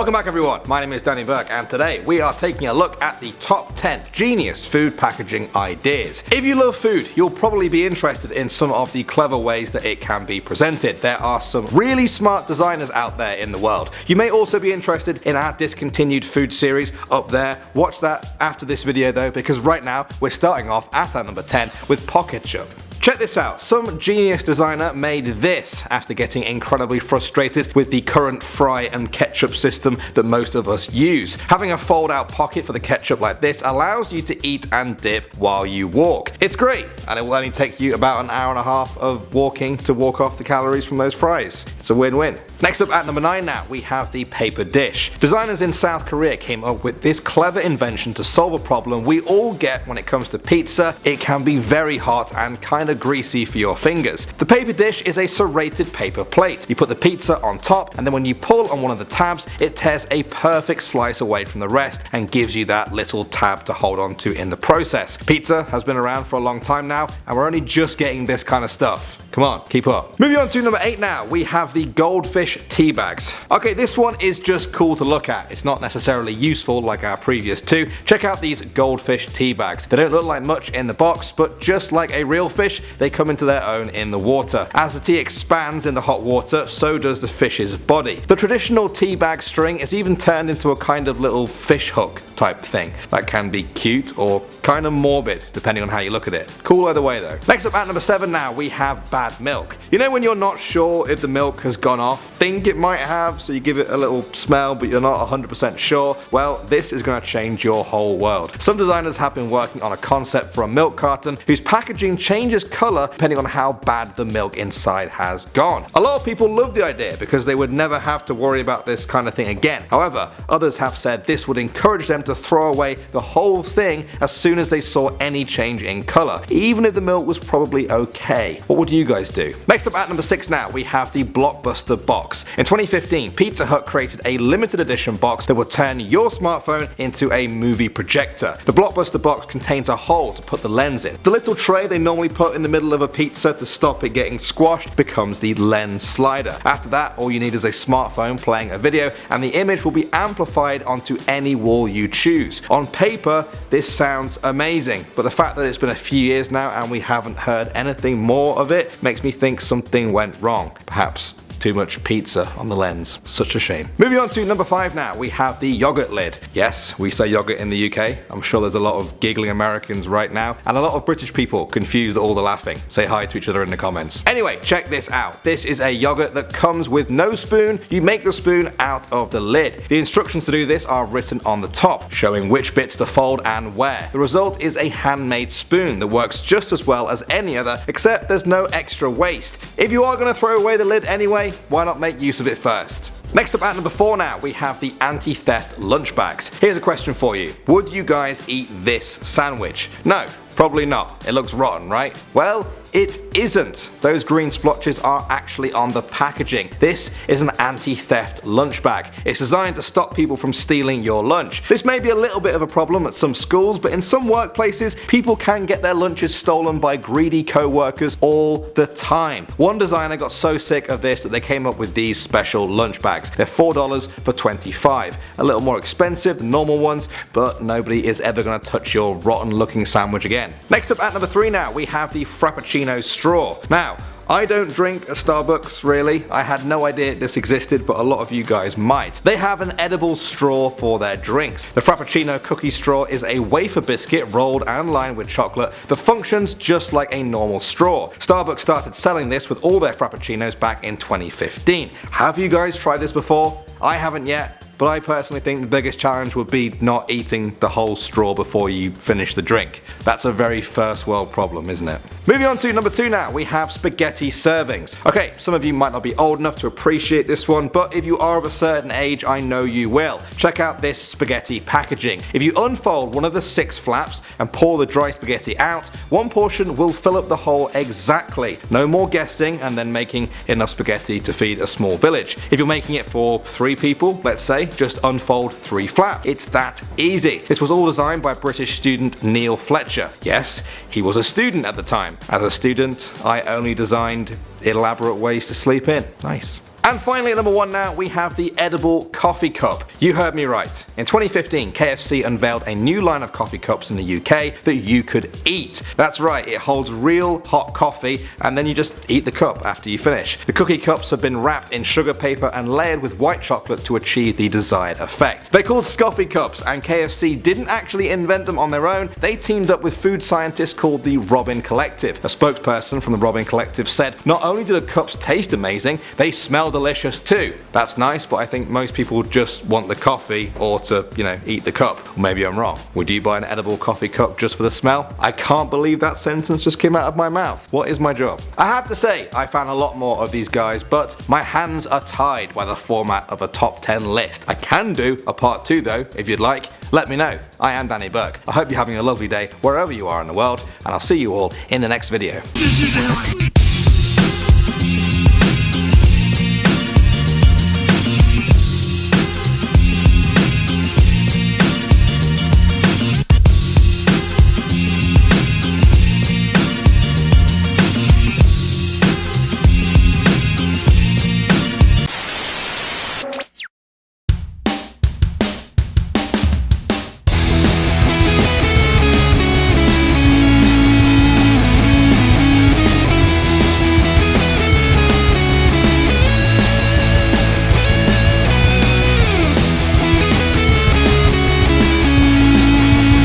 Welcome back everyone, my name is Danny Burke and today we are taking a look at the top 10 genius food packaging ideas. If you love food, you'll probably be interested in some of the clever ways that it can be presented. There are some really smart designers out there in the world. You may also be interested in our discontinued food series up there. Watch that after this video though, because right now we're starting off at our number 10 with Pocketchup. Check this out, some genius designer made this after getting incredibly frustrated with the current fry and ketchup system that most of us use. Having a fold out pocket for the ketchup like this allows you to eat and dip while you walk. It's great, and it will only take you about an hour and a half of walking to walk off the calories from those fries. It's a win-win. Next up at number 9 now, we have the paper dish. Designers in South Korea came up with this clever invention to solve a problem we all get when it comes to pizza. It can be very hot and kind of greasy for your fingers. The paper dish is a serrated paper plate. You put the pizza on top, and then when you pull on one of the tabs, it tears a perfect slice away from the rest and gives you that little tab to hold on to in the process. Pizza has been around for a long time now, and we're only just getting this kind of stuff. Come on, keep up. Moving on to number 8 now, we have the Goldfish Tea Bags. Okay, this one is just cool to look at. It's not necessarily useful like our previous two. Check out these Goldfish Tea Bags. They don't look like much in the box, but just like a real fish, they come into their own in the water. As the tea expands in the hot water, so does the fish's body. The traditional tea bag string is even turned into a kind of little fish hook type thing. That can be cute or kind of morbid depending on how you look at it. Cool either way though. Next up at number 7 now, we have bad milk. You know when you're not sure if the milk has gone off? Think it might have, so you give it a little smell but you're not 100% sure? Well, this is going to change your whole world. Some designers have been working on a concept for a milk carton whose packaging changes colour depending on how bad the milk inside has gone. A lot of people love the idea because they would never have to worry about this kind of thing again. However, others have said this would encourage them to throw away the whole thing as soon as they saw any change in colour, even if the milk was probably okay. What would you guys do? Next up at number 6 now, we have the Blockbuster Box. In 2015, Pizza Hut created a limited edition box that would turn your smartphone into a movie projector. The Blockbuster Box contains a hole to put the lens in. The little tray they normally put in the middle of a pizza to stop it getting squashed becomes the lens slider. After that, all you need is a smartphone playing a video and the image will be amplified onto any wall you choose. On paper, this sounds amazing, but the fact that it's been a few years now and we haven't heard anything more of it makes me think something went wrong. Perhaps too much pizza on the lens. Such a shame. Moving on to number 5 now, we have the Yoghurt Lid. Yes, we say yogurt in the UK. I'm sure there's a lot of giggling Americans right now, and a lot of British people confused at all the laughing. Say hi to each other in the comments. Anyway, check this out. This is a yogurt that comes with no spoon. You make the spoon out of the lid. The instructions to do this are written on the top, showing which bits to fold and where. The result is a handmade spoon that works just as well as any other, except there's no extra waste. If you are going to throw away the lid anyway, why not make use of it first? Next up at number 4 now, we have the anti-theft lunch bags. Here's a question for you. Would you guys eat this sandwich? No, probably not. It looks rotten, right? Well, it isn't. Those green splotches are actually on the packaging. This is an anti-theft lunch bag. It's designed to stop people from stealing your lunch. This may be a little bit of a problem at some schools, but in some workplaces, people can get their lunches stolen by greedy co-workers all the time. One designer got so sick of this that they came up with these special lunch bags. They're $4 for 25. A little more expensive than normal ones, but nobody is ever going to touch your rotten looking sandwich again. Next up at number 3 now, we have the Frappuccino straw. Now, I don't drink at Starbucks really. I had no idea this existed, but a lot of you guys might. They have an edible straw for their drinks. The Frappuccino cookie straw is a wafer biscuit rolled and lined with chocolate that functions just like a normal straw. Starbucks started selling this with all their Frappuccinos back in 2015. Have you guys tried this before? I haven't yet. But I personally think the biggest challenge would be not eating the whole straw before you finish the drink. That's a very first world problem, isn't it? Moving on to number 2 now, we have spaghetti servings. Okay, some of you might not be old enough to appreciate this one, but if you are of a certain age, I know you will. Check out this spaghetti packaging. If you unfold one of the 6 flaps and pour the dry spaghetti out, one portion will fill up the hole exactly. No more guessing and then making enough spaghetti to feed a small village. If you're making it for 3 people, let's say, just unfold 3 flaps. It's that easy. This was all designed by British student Neil Fletcher. Yes, he was a student at the time. As a student, I only designed elaborate ways to sleep in. Nice. And finally at number 1 now, we have the edible coffee cup. You heard me right. In 2015, KFC unveiled a new line of coffee cups in the UK that you could eat. That's right, it holds real hot coffee and then you just eat the cup after you finish. The cookie cups have been wrapped in sugar paper and layered with white chocolate to achieve the desired effect. They're called Scoffee cups, and KFC didn't actually invent them on their own. They teamed up with food scientists called the Robin Collective. A spokesperson from the Robin Collective said, "Not only do the cups taste amazing, they smell delicious too." That's nice, but I think most people just want the coffee or to, eat the cup. Or maybe I'm wrong. Would you buy an edible coffee cup just for the smell? I can't believe that sentence just came out of my mouth. What is my job? I have to say, I found a lot more of these guys, but my hands are tied by the format of a top 10 list. I can do a part 2 though, if you'd like. Let me know. I am Danny Burke. I hope you're having a lovely day wherever you are in the world, and I'll see you all in the next video.